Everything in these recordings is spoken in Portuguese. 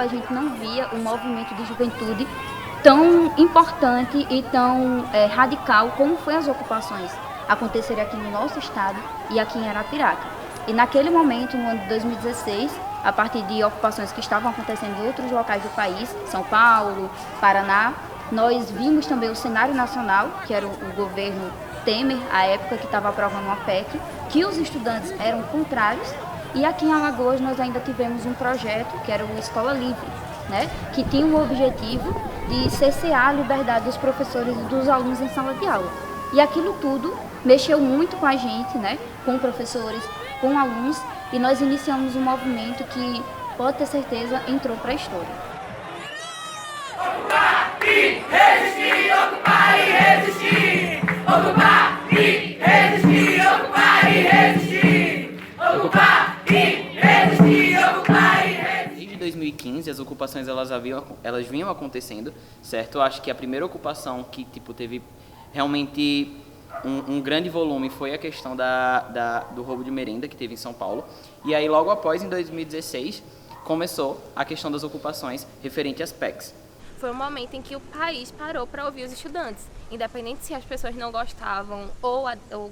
a gente não via um movimento de juventude tão importante e tão radical como foi as ocupações acontecerem aqui no nosso estado e aqui em Arapiraca. E naquele momento, no ano de 2016, a partir de ocupações que estavam acontecendo em outros locais do país, São Paulo, Paraná, nós vimos também o cenário nacional, que era o governo Temer, à época, que estava aprovando uma PEC, que os estudantes eram contrários, e aqui em Alagoas nós ainda tivemos um projeto, que era o Escola Livre, né, que tinha o objetivo de cercear a liberdade dos professores e dos alunos em sala de aula. E aquilo tudo mexeu muito com a gente, né, com professores, com alunos, e nós iniciamos um movimento que, pode ter certeza, entrou para a história. Ocupar e resistir, ocupar e resistir, ocupar e resistir, ocupar e resistir, ocupar e resistir, ocupar e resistir. Desde 2015 as ocupações elas vinham acontecendo, certo? Eu acho que a primeira ocupação que teve realmente um grande volume foi a questão do roubo de merenda que teve em São Paulo. E aí logo após, em 2016, começou a questão das ocupações referente às PECs. Foi um momento em que o país parou para ouvir os estudantes, independente se as pessoas não gostavam ou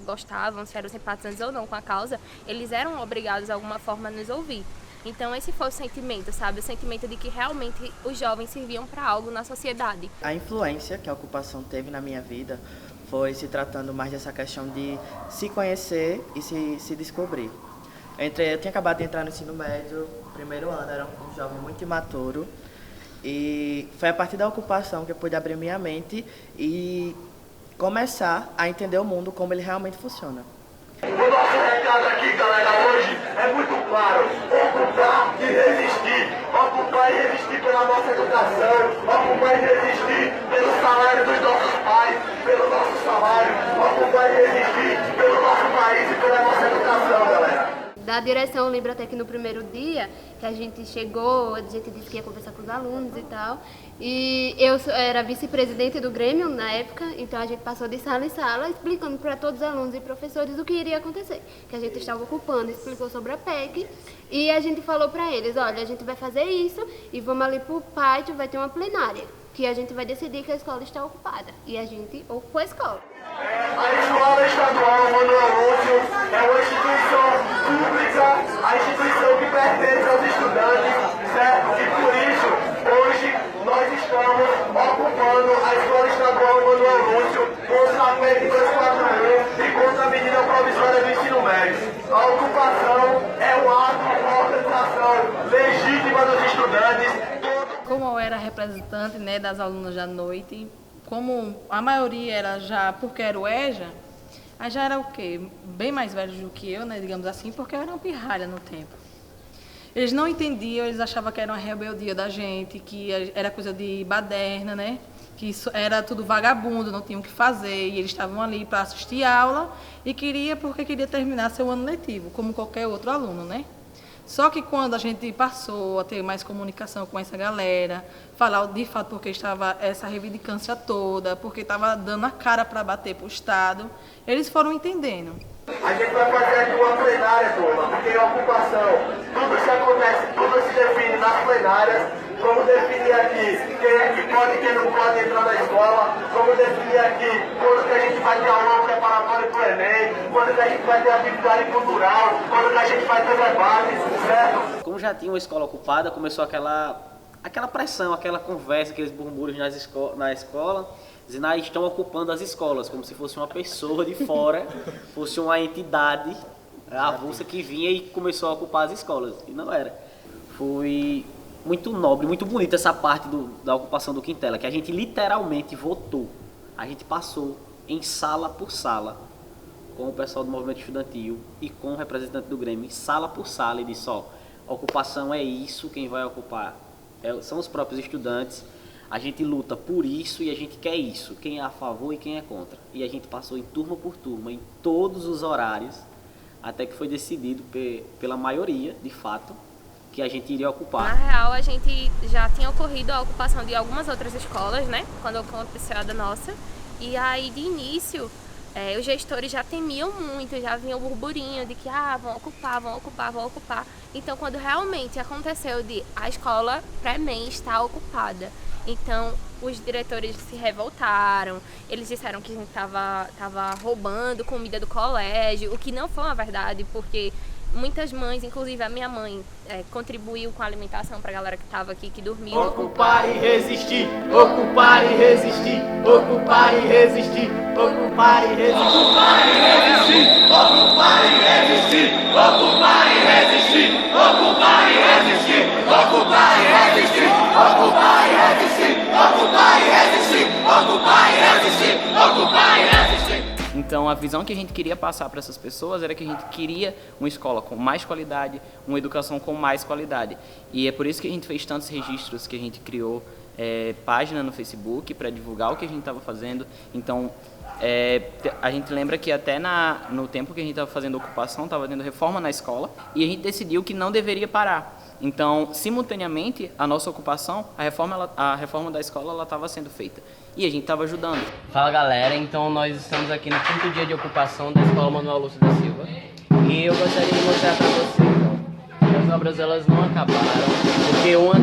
gostavam, se eram simpatizantes ou não com a causa, eles eram obrigados de alguma forma a nos ouvir. Então esse foi o sentimento, sabe? O sentimento de que realmente os jovens serviam para algo na sociedade. A influência que a ocupação teve na minha vida foi se tratando mais dessa questão de se conhecer e se descobrir. Eu tinha acabado de entrar no ensino médio, primeiro ano, era um jovem muito imaturo. E foi a partir da ocupação que eu pude abrir minha mente e começar a entender o mundo como ele realmente funciona. O nosso recado aqui, galera, hoje é muito claro: ocupar e resistir. Ocupar e resistir pela nossa educação, ocupar e resistir pelo salário dos nossos pais, pelo nosso salário, ocupar e resistir pelo nosso país e pela nossa educação, galera. Da direção, eu lembro até que no primeiro dia que a gente chegou, a gente disse que ia conversar com os alunos e tal. E eu era vice-presidente do Grêmio na época, então a gente passou de sala em sala explicando para todos os alunos e professores o que iria acontecer. Que a gente estava ocupando, explicou sobre a PEC e a gente falou para eles, olha, a gente vai fazer isso e vamos ali pro pátio, vai ter uma plenária, que a gente vai decidir que a escola está ocupada. E a gente ocupou a escola. A Escola Estadual Manuel Lúcio é uma instituição pública, a instituição que pertence aos estudantes, certo? E por isso, hoje, nós estamos ocupando a Escola Estadual Manuel Lúcio contra a PEC 241 e contra a medida provisória do ensino médio. A ocupação é um ato de organização legítima dos estudantes. Como eu era representante, né, das alunas da noite, como a maioria era já, porque era o EJA, aí já era o quê? Bem mais velhos do que eu, né, digamos assim, porque eu era uma pirralha no tempo. Eles não entendiam, eles achavam que era uma rebeldia da gente, que era coisa de baderna, né, que isso era tudo vagabundo, não tinham o que fazer, e eles estavam ali para assistir aula e porque queria terminar seu ano letivo, como qualquer outro aluno, né. Só que quando a gente passou a ter mais comunicação com essa galera, falar de fato porque estava essa reivindicância toda, porque estava dando a cara para bater para o Estado, eles foram entendendo. A gente vai fazer aqui uma plenária, turma, porque é ocupação. Tudo se acontece, tudo se define nas plenárias. Vamos definir aqui quem é que pode e quem não pode entrar na escola. Vamos definir aqui quando que a gente vai ter aula preparatória para o Enem, quando que a gente vai ter atividade cultural, quando que a gente vai ter debate, certo? Como já tinha uma escola ocupada, começou aquela pressão, aquela conversa, aqueles murmúrios na escola, dizendo que estão ocupando as escolas, como se fosse uma pessoa de fora, fosse uma entidade avulsa que vinha e começou a ocupar as escolas. E não era. Foi muito nobre, muito bonita essa parte da ocupação do Quintela, que a gente literalmente votou. A gente passou em sala por sala, com o pessoal do movimento estudantil e com o representante do Grêmio, sala por sala, e disse, a ocupação é isso, quem vai ocupar são os próprios estudantes, a gente luta por isso e a gente quer isso, quem é a favor e quem é contra. E a gente passou em turma por turma, em todos os horários, até que foi decidido pela maioria, de fato, que a gente iria ocupar. Na real, a gente já tinha ocorrido a ocupação de algumas outras escolas, né, quando aconteceu a da nossa, e aí de início os gestores já temiam muito, já vinha o burburinho de que vão ocupar, vão ocupar, vão ocupar. Então, quando realmente aconteceu de a escola pré-MEI está ocupada, então os diretores se revoltaram, eles disseram que a gente tava roubando comida do colégio, o que não foi uma verdade, porque muitas mães, inclusive a minha mãe, contribuiu com a alimentação para a galera que estava aqui, que dormiu. Ocupar e resistir, ocupar e resistir, ocupar e resistir, ocupar e resistir, ocupar e resistir, ocupar e resistir, ocupar e resistir, ocupar e resistir, ocupar e resistir, ocupar e resistir, ocupar e resistir, ocupar e resistir, ocupar e resistir. Então a visão que a gente queria passar para essas pessoas era que a gente queria uma escola com mais qualidade, uma educação com mais qualidade. E é por isso que a gente fez tantos registros, que a gente criou página no Facebook para divulgar o que a gente estava fazendo. Então a gente lembra que até no tempo que a gente estava fazendo ocupação, estava tendo reforma na escola, e a gente decidiu que não deveria parar. Então, simultaneamente, a nossa ocupação, a reforma da escola estava sendo feita. E a gente estava ajudando. Fala galera, então nós estamos aqui no 5º dia de ocupação da Escola Manuel Lúcio da Silva. E eu gostaria de mostrar para vocês que as obras elas não acabaram. Porque uma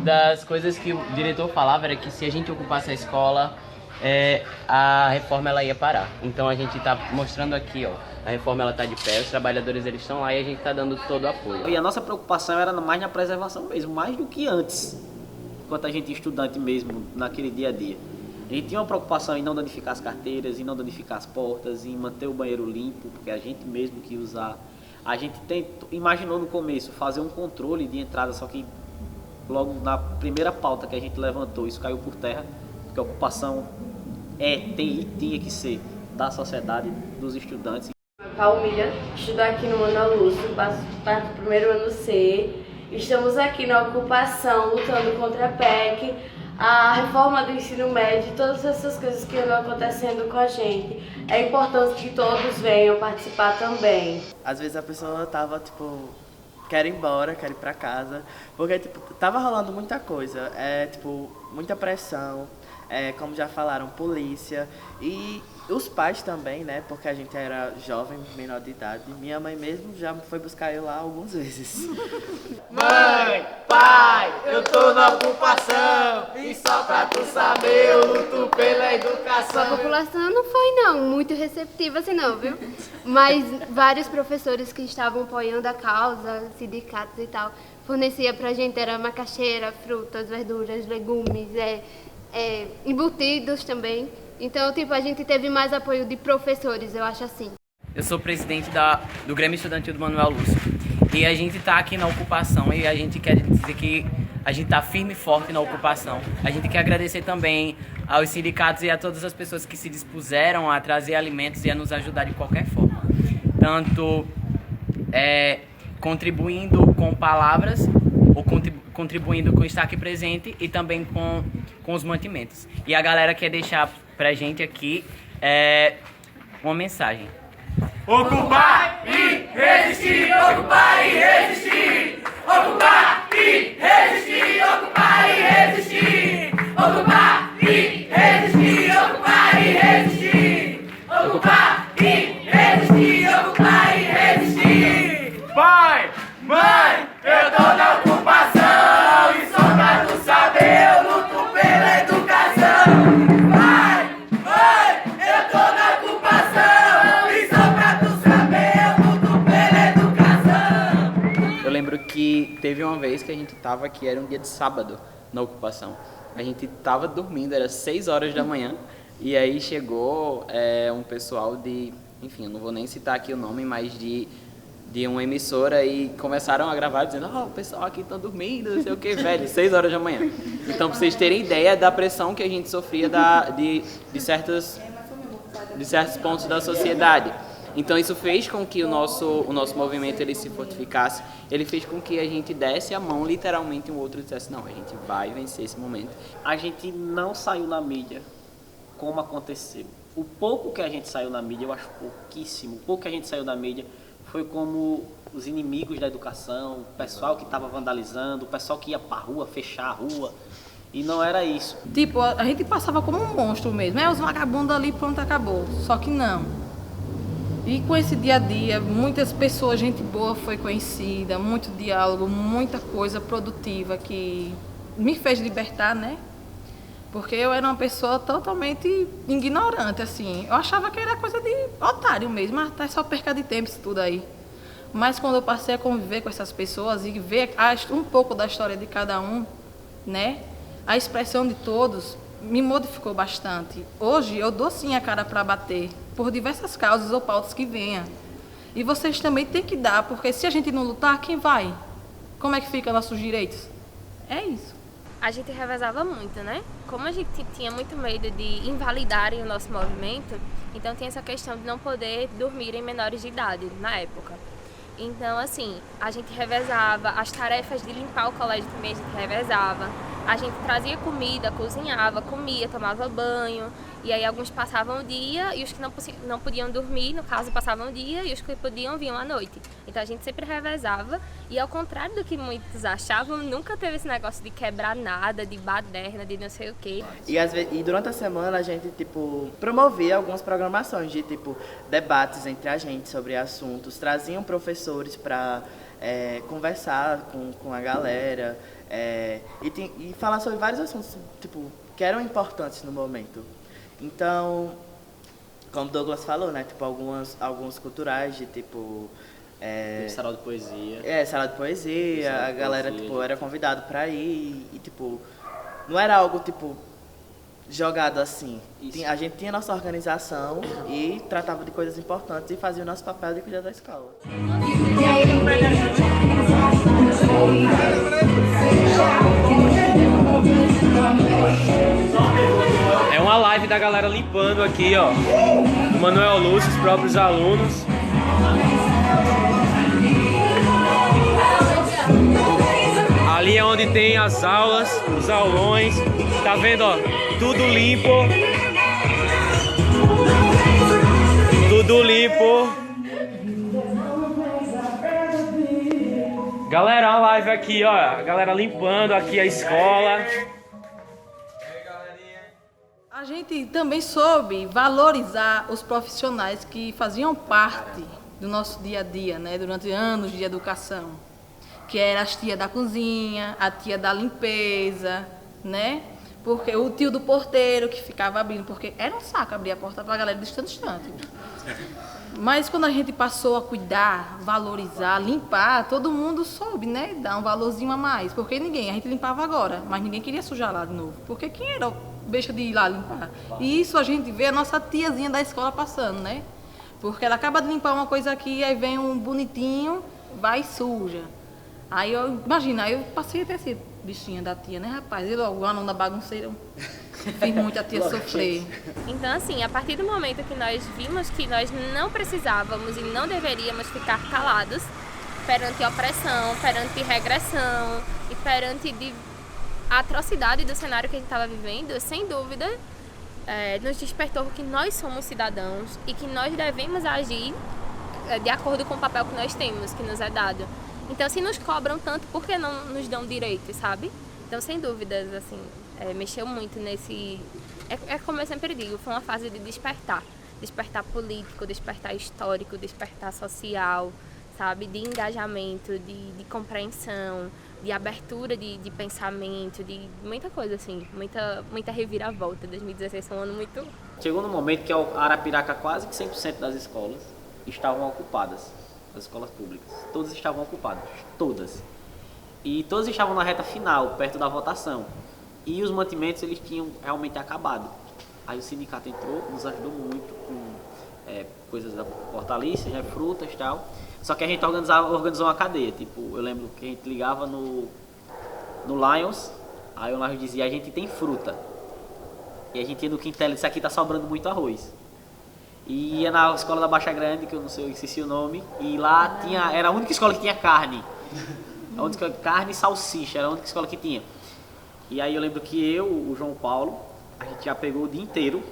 das coisas que o diretor falava era que se a gente ocupasse a escola, a reforma ela ia parar. Então a gente está mostrando aqui, a reforma ela está de pé, os trabalhadores eles estão lá e a gente está dando todo o apoio. E a nossa preocupação era mais na preservação mesmo, mais do que antes, enquanto a gente é estudante mesmo, naquele dia a dia. A gente tinha uma preocupação em não danificar as carteiras, em não danificar as portas, em manter o banheiro limpo, porque a gente mesmo que ia usar. A gente imaginou no começo fazer um controle de entrada, só que logo na primeira pauta que a gente levantou, isso caiu por terra, porque a ocupação tinha que ser da sociedade, dos estudantes. Palmilha, estudo aqui no Manuel Lúcio, passo para o primeiro ano C. Estamos aqui na ocupação, lutando contra a PEC, a reforma do ensino médio, todas essas coisas que andam acontecendo com a gente. É importante que todos venham participar também. Às vezes a pessoa tava, quer ir embora, quer ir pra casa, porque, tava rolando muita coisa, muita pressão, como já falaram, polícia e os pais também, né, porque a gente era jovem, menor de idade. Minha mãe mesmo já foi buscar eu lá algumas vezes. Mãe, pai, eu tô na ocupação, e só pra tu saber, eu luto pela educação. A população não foi muito receptiva assim não, viu? Mas vários professores que estavam apoiando a causa, sindicatos e tal, fornecia pra gente, era macaxeira, frutas, verduras, legumes, embutidos também. Então, a gente teve mais apoio de professores, eu acho assim. Eu sou presidente do Grêmio Estudantil do Manuel Lúcio. E a gente está aqui na ocupação e a gente quer dizer que a gente está firme e forte na ocupação. A gente quer agradecer também aos sindicatos e a todas as pessoas que se dispuseram a trazer alimentos e a nos ajudar de qualquer forma. Tanto contribuindo com palavras, ou contribuindo com estar aqui presente e também com os mantimentos. E a galera quer deixar pra gente aqui uma mensagem. Ocupar e resistir, ocupar e resistir, ocupar e resistir, ocupar e resistir, ocupar e resistir, ocupar e resistir, ocupar e resistir, ocupar e resistir. Pai, mãe, eu tô na ocupação e só pra tu saber eu luto pela educação. Pai, mãe, eu tô na ocupação e só pra tu saber eu luto pela educação. Eu lembro que teve uma vez que a gente tava aqui, era um dia de sábado na ocupação. A gente tava dormindo, era 6 horas da manhã, e aí chegou um pessoal enfim, eu não vou nem citar aqui o nome, mas de uma emissora e começaram a gravar dizendo o pessoal aqui tá dormindo, não sei o que, velho, 6 horas da manhã. Então, pra vocês terem ideia da pressão que a gente sofria de certos pontos da sociedade. Então, isso fez com que o nosso movimento ele se fortificasse, ele fez com que a gente desse a mão literalmente um outro e dissesse, não, a gente vai vencer esse momento. A gente não saiu na mídia como aconteceu. O pouco que a gente saiu na mídia, eu acho pouquíssimo, o pouco que a gente saiu na mídia foi como os inimigos da educação, o pessoal que estava vandalizando, o pessoal que ia para a rua, fechar a rua. E não era isso. Tipo, a gente passava como um monstro mesmo. Os vagabundos ali, pronto, acabou. Só que não. E com esse dia a dia, muitas pessoas, gente boa foi conhecida, muito diálogo, muita coisa produtiva que me fez libertar, né? Porque eu era uma pessoa totalmente ignorante, assim. Eu achava que era coisa de otário mesmo, até só perca de tempo isso tudo aí. Mas quando eu passei a conviver com essas pessoas e ver um pouco da história de cada um, né? A expressão de todos me modificou bastante. Hoje eu dou sim a cara para bater, por diversas causas ou pautas que venham. E vocês também têm que dar, porque se a gente não lutar, quem vai? Como é que ficam nossos direitos? É isso. A gente revezava muito, né? Como a gente tinha muito medo de invalidarem o nosso movimento, então tem essa questão de não poder dormir em menores de idade, na época. Então, assim, a gente revezava, as tarefas de limpar o colégio também a gente revezava. A gente trazia comida, cozinhava, comia, tomava banho. E aí alguns passavam o dia e os que não podiam dormir, no caso, passavam o dia e os que podiam vinham à noite. Então a gente sempre revezava e ao contrário do que muitos achavam, nunca teve esse negócio de quebrar nada, de baderna, de não sei o quê. E durante a semana a gente, tipo, promovia algumas programações de, tipo, debates entre a gente sobre assuntos, traziam professores para conversar com a galera e falar sobre vários assuntos, tipo, que eram importantes no momento. Então, como Douglas falou, né, tipo, alguns culturais de, tipo... Sala de poesia. Sala de poesia, a galera, tipo, era convidado pra ir e, tipo, não era algo, tipo, jogado assim. A gente tinha nossa organização e tratava de coisas importantes e fazia o nosso papel de cuidar da escola. É uma live da galera limpando aqui, ó. O Manuel Lúcio, os próprios alunos. Ali é onde tem as aulas, os aulões. Tá vendo, ó? Tudo limpo. Tudo limpo. Galera, a live aqui, ó. A galera limpando aqui a escola. A gente também soube valorizar os profissionais que faziam parte do nosso dia a dia, né, durante anos de educação, que era as tia da cozinha, a tia da limpeza, né, porque o tio do porteiro que ficava abrindo, porque era um saco abrir a porta para a galera distante. Mas quando a gente passou a cuidar, valorizar, limpar, todo mundo soube, né, dar um valorzinho a mais, porque a gente limpava agora, mas ninguém queria sujar lá de novo, porque quem era deixa de ir lá limpar. E isso a gente vê a nossa tiazinha da escola passando, né? Porque ela acaba de limpar uma coisa aqui, aí vem um bonitinho, vai e suja. Aí eu, imagina, eu passei até esse bichinha da tia, né, rapaz? E logo, a aluna bagunceira, fiz muito a tia sofrer. Então, assim, a partir do momento que nós vimos que nós não precisávamos e não deveríamos ficar calados perante a opressão, perante regressão e perante a atrocidade do cenário que a gente estava vivendo, sem dúvida, nos despertou que nós somos cidadãos e que nós devemos agir de acordo com o papel que nós temos, que nos é dado. Então, se nos cobram tanto, por que não nos dão direitos, sabe? Então, sem dúvidas, assim, mexeu muito nesse... como eu sempre digo, foi uma fase de despertar. Despertar político, despertar histórico, despertar social, sabe? De engajamento, de compreensão, de abertura de pensamento, de muita coisa, assim, muita reviravolta. 2016 foi um ano muito... Chegou no momento que a Arapiraca, quase que 100% das escolas estavam ocupadas, as escolas públicas. Todas estavam ocupadas, todas. E todas estavam na reta final, perto da votação. E os mantimentos, eles tinham realmente acabado. Aí o sindicato entrou, nos ajudou muito com coisas da hortaliças, frutas e tal. Só que a gente organizou uma cadeia, tipo, eu lembro que a gente ligava no Lions, aí o Lions dizia, a gente tem fruta. E a gente ia no quintal e disse, aqui tá sobrando muito arroz. E ia na escola da Baixa Grande, que eu não sei, eu esqueci o nome, e lá era a única escola que tinha carne. Carne e salsicha, era a única escola que tinha. E aí eu lembro que eu, o João Paulo, a gente já pegou o dia inteiro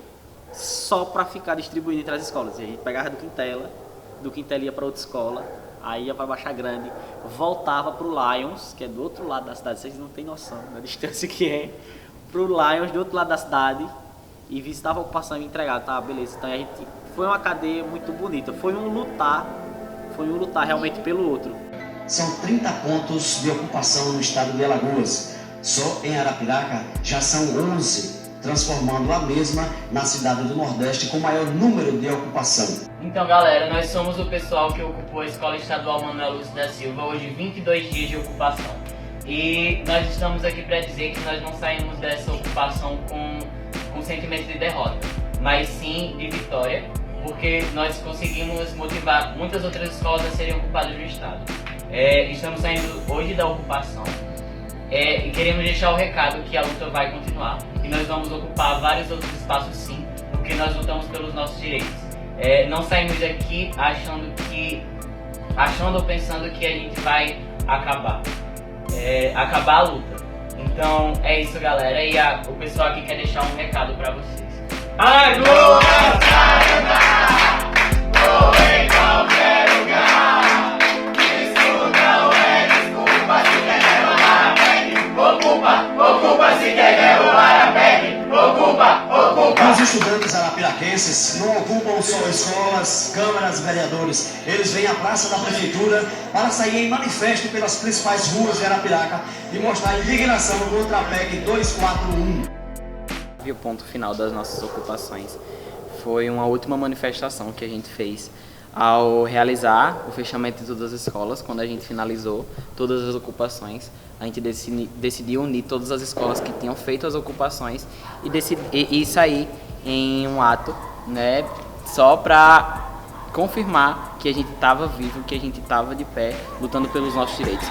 só pra ficar distribuindo entre as escolas. E a gente pegava do Quintel ia para outra escola, aí ia para Baixa Grande, voltava para o Lions, que é do outro lado da cidade, vocês não têm noção da distância que é, pro Lions do outro lado da cidade e visitava a ocupação e me entregava. Tá, beleza. Então a gente foi uma cadeia muito bonita. Foi um lutar realmente pelo outro. São 30 pontos de ocupação no estado de Alagoas. Só em Arapiraca já são 11, transformando a mesma na cidade do Nordeste com maior número de ocupação. Então, galera, nós somos o pessoal que ocupou a Escola Estadual Manuel Lúcio da Silva, hoje 22 dias de ocupação. E nós estamos aqui para dizer que nós não saímos dessa ocupação com sentimento de derrota, mas sim de vitória, porque nós conseguimos motivar muitas outras escolas a serem ocupadas no estado. Estamos saindo hoje da ocupação e queremos deixar o recado que a luta vai continuar e nós vamos ocupar vários outros espaços sim, porque nós lutamos pelos nossos direitos. Não saímos daqui achando ou pensando que a gente vai acabar a luta. Então é isso, galera, e o pessoal aqui quer deixar um recado pra vocês. Agora vou em qualquer lugar. Isso não é desculpa se quer derrubar a PEC. Ocupa se quer derrubar a PEC. Ocupa. Os estudantes arapiraquenses não ocupam só escolas, câmaras, vereadores. Eles vêm à praça da prefeitura para sair em manifesto pelas principais ruas de Arapiraca e mostrar indignação contra a PEC 241. O ponto final das nossas ocupações foi uma última manifestação que a gente fez ao realizar o fechamento de todas as escolas. Quando a gente finalizou todas as ocupações, a gente decidiu unir todas as escolas que tinham feito as ocupações e sair em um ato, né, só para confirmar que a gente estava vivo, que a gente estava de pé, lutando pelos nossos direitos.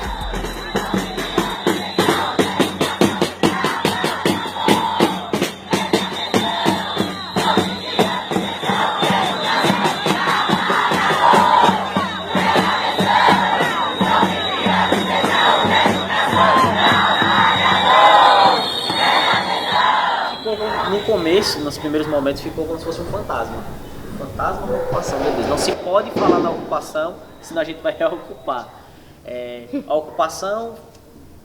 No começo, nos primeiros momentos, ficou como se fosse um fantasma. Um fantasma da ocupação, meu Deus. Não se pode falar da ocupação, senão a gente vai reocupar. A ocupação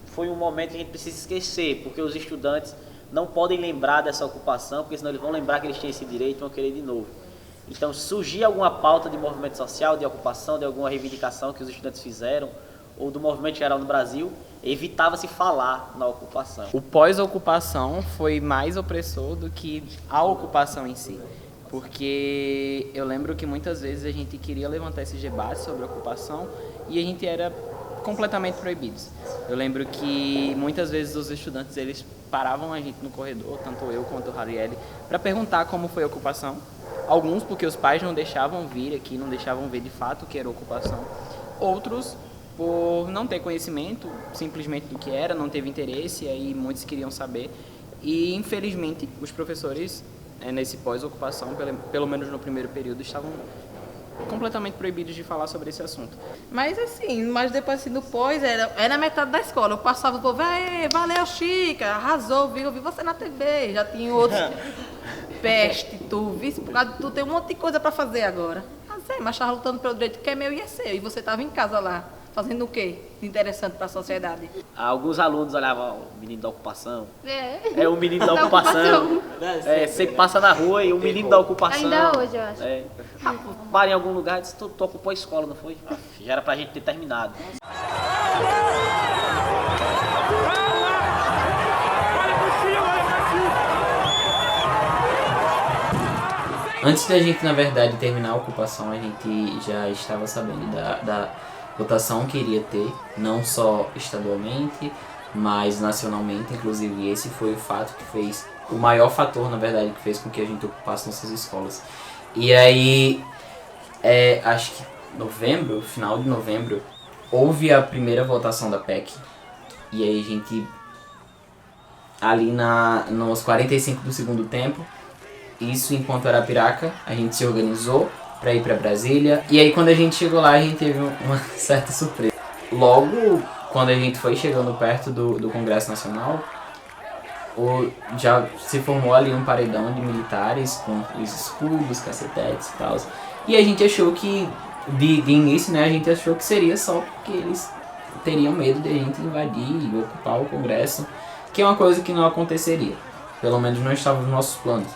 foi um momento que a gente precisa esquecer, porque os estudantes não podem lembrar dessa ocupação, porque senão eles vão lembrar que eles têm esse direito e vão querer de novo. Então, se surgir alguma pauta de movimento social, de ocupação, de alguma reivindicação que os estudantes fizeram, ou do movimento geral no Brasil, evitava-se falar na ocupação. O pós-ocupação foi mais opressor do que a ocupação em si, porque eu lembro que muitas vezes a gente queria levantar esses debates sobre a ocupação e a gente era completamente proibidos. Eu lembro que muitas vezes os estudantes eles paravam a gente no corredor, tanto eu quanto o Rarielle, para perguntar como foi a ocupação. Alguns porque os pais não deixavam vir aqui, não deixavam ver de fato o que era ocupação. Outros por não ter conhecimento simplesmente do que era, não teve interesse, e aí muitos queriam saber. E infelizmente os professores nesse pós-ocupação, pelo menos no primeiro período, estavam completamente proibidos de falar sobre esse assunto. Mas assim, depois assim, do pós, era metade da escola. Eu passava o povo, valeu Chica, arrasou, vi você na TV, já tinha outros. Peste, tu tem um monte de coisa pra fazer agora. Mas tava lutando pelo direito que é meu e é seu. E você tava em casa lá, fazendo o quê de interessante para a sociedade? Alguns alunos olhavam o menino da ocupação. É o menino da ocupação. Você passa na rua e o menino da ocupação. Ainda hoje, eu acho. Para em algum lugar e diz, tu ocupou a escola, não foi? Já era pra gente ter terminado. Antes da gente, na verdade, terminar a ocupação, a gente já estava sabendo da votação que iria ter, não só estadualmente, mas nacionalmente, inclusive. Esse foi o fato que fez, o maior fator, na verdade, que fez com que a gente ocupasse nossas escolas. E aí, acho que final de novembro, houve a primeira votação da PEC. E aí a gente, ali nos 45 do segundo tempo, isso enquanto Arapiraca, a gente se organizou para ir para Brasília. E aí quando a gente chegou lá, a gente teve uma certa surpresa. Logo quando a gente foi chegando perto do Congresso Nacional, já se formou ali um paredão de militares com os escudos, cacetetes e tal. E a gente achou que, de início, né, a gente achou que seria só porque eles teriam medo de a gente invadir e ocupar o Congresso, que é uma coisa que não aconteceria. Pelo menos não estava nos nossos planos.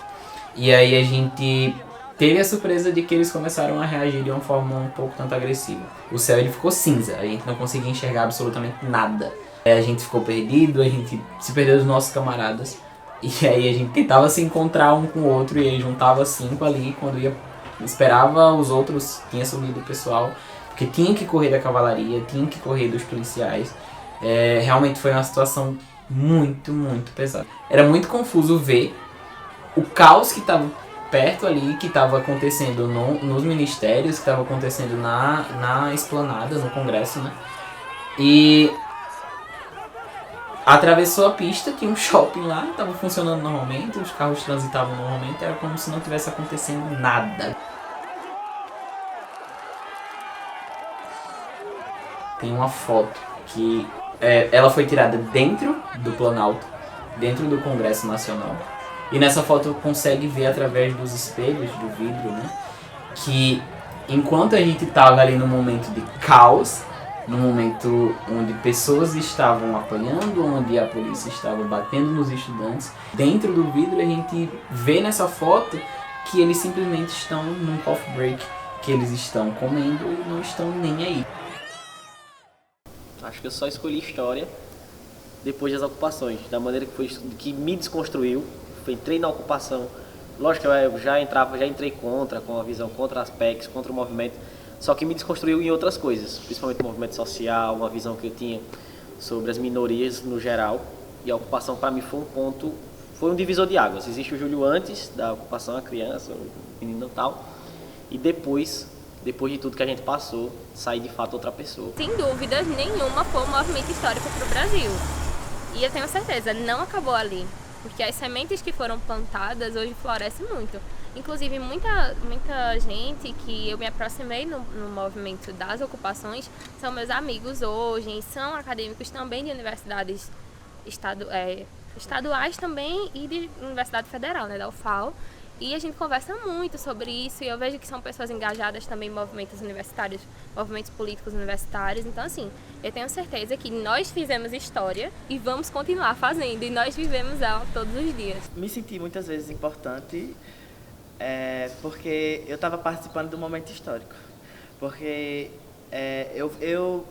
E aí a gente teve a surpresa de que eles começaram a reagir de uma forma um pouco tanto agressiva. O céu ele ficou cinza, a gente não conseguia enxergar absolutamente nada. A gente ficou perdido, a gente se perdeu dos nossos camaradas. E aí a gente tentava se encontrar um com o outro e aí juntava 5 ali, quando esperava os outros, tinha sumido o pessoal. Porque tinha que correr da cavalaria, tinha que correr dos policiais. Realmente foi uma situação muito, muito pesada. Era muito confuso ver o caos que estava perto ali, que estava acontecendo nos ministérios, que estava acontecendo na esplanada, no Congresso, né? E atravessou a pista, tinha um shopping lá, estava funcionando normalmente, os carros transitavam normalmente, era como se não tivesse acontecendo nada. Tem uma foto que ela foi tirada dentro do Planalto, dentro do Congresso Nacional. E nessa foto consegue ver através dos espelhos do vidro, né, que enquanto a gente estava ali no momento de caos, no momento onde pessoas estavam apanhando, onde a polícia estava batendo nos estudantes, dentro do vidro a gente vê nessa foto que eles simplesmente estão num coffee break, que eles estão comendo e não estão nem aí. Acho que eu só escolhi história depois das ocupações, da maneira que me desconstruiu. Entrei na ocupação, lógico que eu já entrei com a visão contra as PECs, contra o movimento, só que me desconstruiu em outras coisas, principalmente o movimento social, uma visão que eu tinha sobre as minorias no geral, e a ocupação para mim foi um divisor de águas. Existe o Júlio antes da ocupação, a criança, o menino e tal, e depois de tudo que a gente passou, sair de fato outra pessoa. Sem dúvida nenhuma foi um movimento histórico para o Brasil, e eu tenho certeza, não acabou ali. Porque as sementes que foram plantadas hoje florescem muito. Inclusive, muita gente que eu me aproximei no movimento das ocupações são meus amigos hoje, são acadêmicos também de universidades estaduais também e de Universidade Federal, né, da UFAL. E a gente conversa muito sobre isso e eu vejo que são pessoas engajadas também em movimentos universitários, movimentos políticos universitários. Então, assim, eu tenho certeza que nós fizemos história e vamos continuar fazendo. E nós vivemos ela todos os dias. Me senti muitas vezes importante porque eu estava participando do momento histórico. Porque eu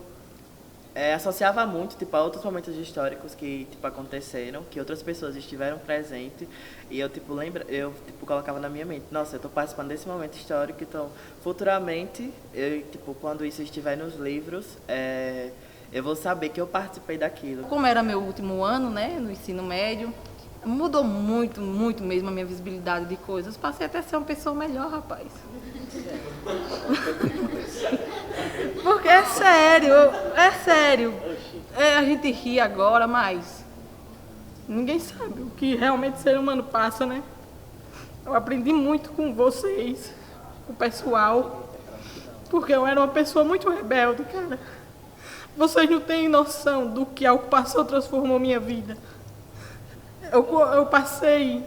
associava muito a outros momentos históricos que aconteceram, que outras pessoas estiveram presentes, e eu colocava na minha mente, nossa, eu estou participando desse momento histórico, então futuramente, quando isso estiver nos livros, eu vou saber que eu participei daquilo. Como era meu último ano, né, no ensino médio, mudou muito, muito mesmo a minha visibilidade de coisas. Passei até a ser uma pessoa melhor, rapaz. Porque é sério. A gente ri agora, mas ninguém sabe o que realmente o ser humano passa, né? Eu aprendi muito com vocês, com o pessoal, porque eu era uma pessoa muito rebelde, cara. Vocês não têm noção do que a ocupação transformou minha vida. Eu passei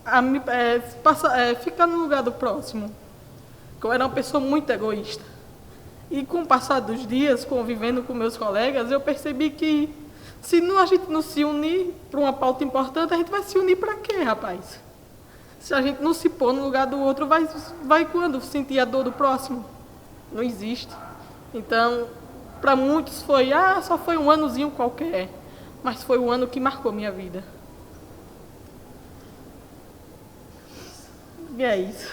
a ficar no lugar do próximo. Eu era uma pessoa muito egoísta. E com o passar dos dias, convivendo com meus colegas, eu percebi que se a gente não se unir para uma pauta importante, a gente vai se unir para quê, rapaz? Se a gente não se pôr no lugar do outro, vai quando sentir a dor do próximo? Não existe. Então, para muitos só foi um anozinho qualquer, mas foi o ano que marcou minha vida. E é isso.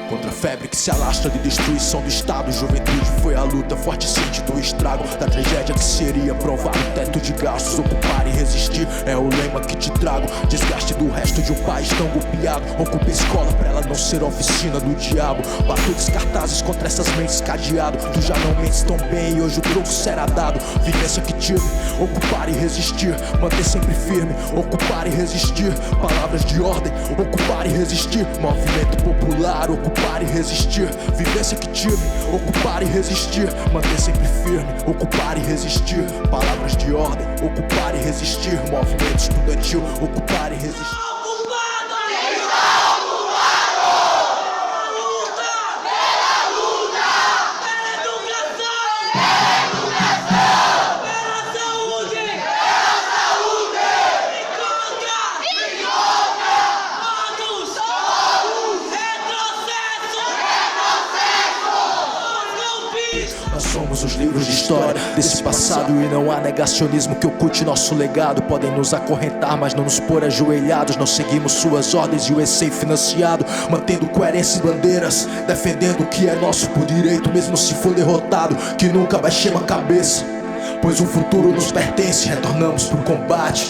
Contra a febre que se alastra de destruição do Estado, juventude foi a luta forte, sente do estrago da tragédia que seria provar o teto de gastos. Ocupar e resistir é o lema que te trago. Desgaste do resto de um país tão golpeado. Ocupe a escola pra ela não ser a oficina do diabo. Batuques cartazes contra essas mentes cadeado. Tu já não mentes tão bem e hoje o troco será dado. Vivência que tive, ocupar e resistir, manter sempre firme, ocupar e resistir. Palavras de ordem, ocupar e resistir. Movimento popular, ocupar ocupar e resistir. Vivência que time, ocupar e resistir. Manter sempre firme, ocupar e resistir. Palavras de ordem, ocupar e resistir. Movimento estudantil, ocupar e resistir. Nós somos os livros de história desse passado e não há negacionismo que oculte nosso legado. Podem nos acorrentar, mas não nos pôr ajoelhados. Não seguimos suas ordens e o ESEI financiado, mantendo coerência e bandeiras, defendendo o que é nosso por direito, mesmo se for derrotado, que nunca baixemos a cabeça, pois o futuro nos pertence. Retornamos pro combate.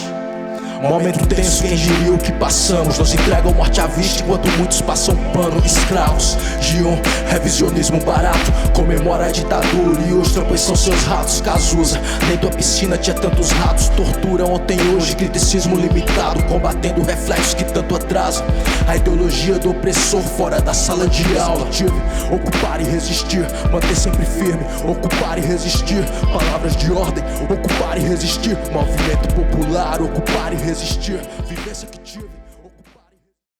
Momento tenso, quem diria o que passamos. Nos entregam morte à vista enquanto muitos passam pano. Escravos de um revisionismo barato, comemora a ditadura e os trampas são seus ratos. Cazuza, nem tua piscina tinha tantos ratos. Tortura ontem e hoje, criticismo limitado, combatendo reflexos que tanto atrasam a ideologia do opressor fora da sala de aula. Tive ocupar e resistir, manter sempre firme, ocupar e resistir. Palavras de ordem, ocupar e resistir. Movimento popular, ocupar e resistir. Vivência que